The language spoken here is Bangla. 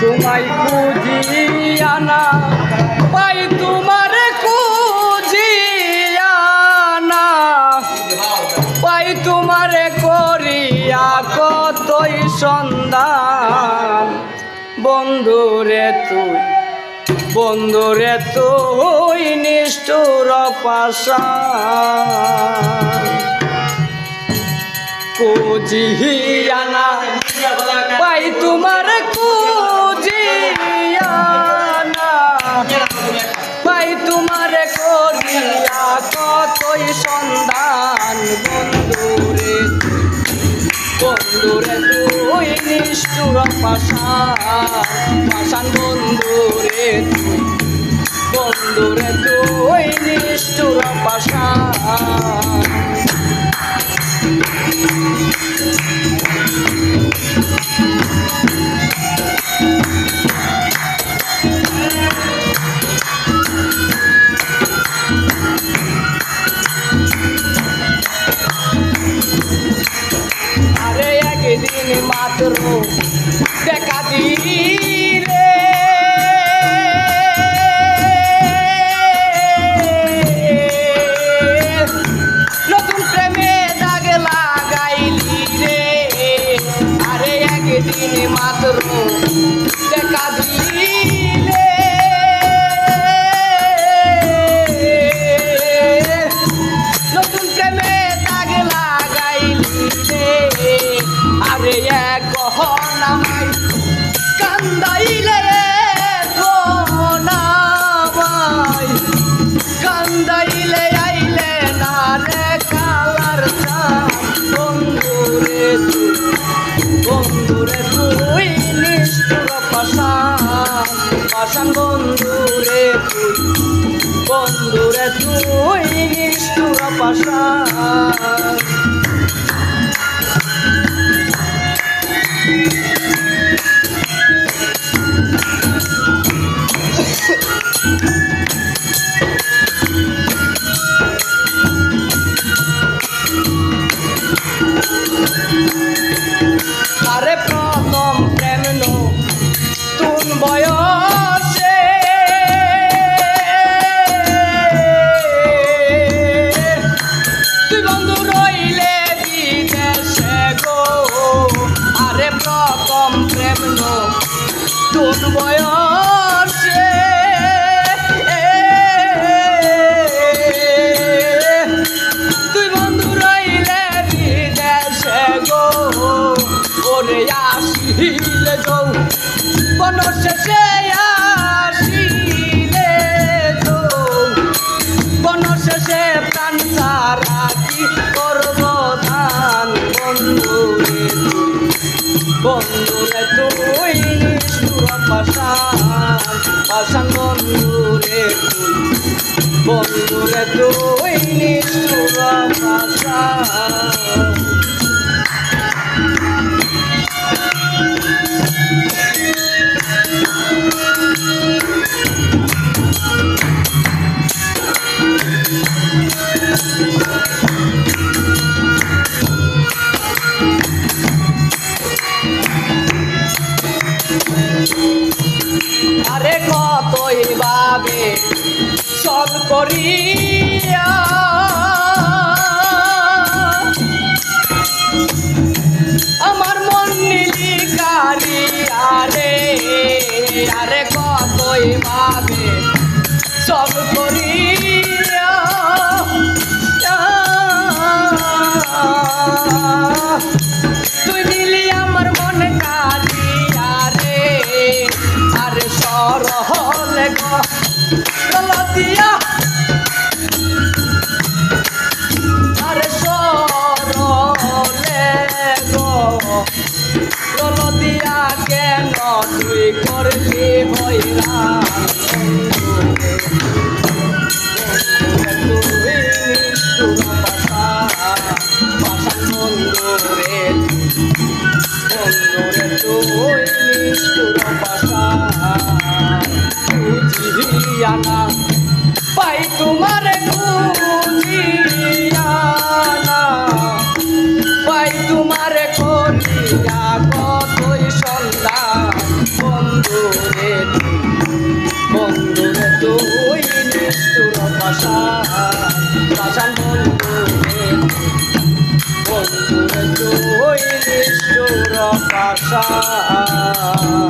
তোমায় খুঁজিয়া না পাই, তোমার খুঁজিয়া না পাই, তোমারে করিয়া কতই সন্ধান। বন্ধুরে তুই নিষ্ঠুর পাষাণ। খুঁজিয়া না পাই, তোমার খুঁজিয়া না পাই, তোমার করিয়া কতই সন্ধান। বন্ধুরে তুই নিষ্ঠুর পাষাণ। বন্ধুরে তুই নিষ্ঠুর পাষাণ। আরে একদিন মাত্র দেখা দিলে, নতুন প্রেমে দাগ লাগাইলি রে। আরে একদিন মাত্র দেখা দিলে, নতুন প্রেমে দাগ লাগাইলি রে। আরে এক গহনামাই কান্দাইলে, গহনামাই কান্দাইলে আইলে না রে কালার চাঁদ। বন্ধুরে তুই নিষ্ঠুর পাষাণ। বন্ধুরে তুই নিষ্ঠুর পাষাণ। আরে প্রথম প্রেম নতুন বয়সে, তুই বন্ধু রইলে বিদেশে গো। আরে প্রথম প্রেম নতুন বয়সে, তুই বন্ধু রইলে বিদেশে গো। ওরে আসিলে যৌ বন শেষে, আসিলে যৌ বন শেষে প্রাণ সারা কি করব দান। বন্ধুরে তুই নিষ্ঠুর পাষাণ। বন্ধুরে তুই নিষ্ঠুর পাষাণ। আরে কতই ভাবে চল করিয়া, আমার মন নীলি কারিয়া রে। আরে কতই ভাবে চল করিয়া, তুই নীলি আমার মন কারিয়া রে। আরে সরহলে গলতিয়া, আরে সরহলে গলতিয়া কেন তুই করবি হইরান। তুই নিষ্ঠুর পাষাণ। বন্ধুরে তুই নিষ্ঠুর পাষাণ। খুঁজিয়া না পাই, তোমার খুঁজিয়া না পাই, তোমার করিয়া কতই সন্ধান। পাশান পাশান বন্ধুরে বন্ধুরে তুই নিষ্ঠুর পাশান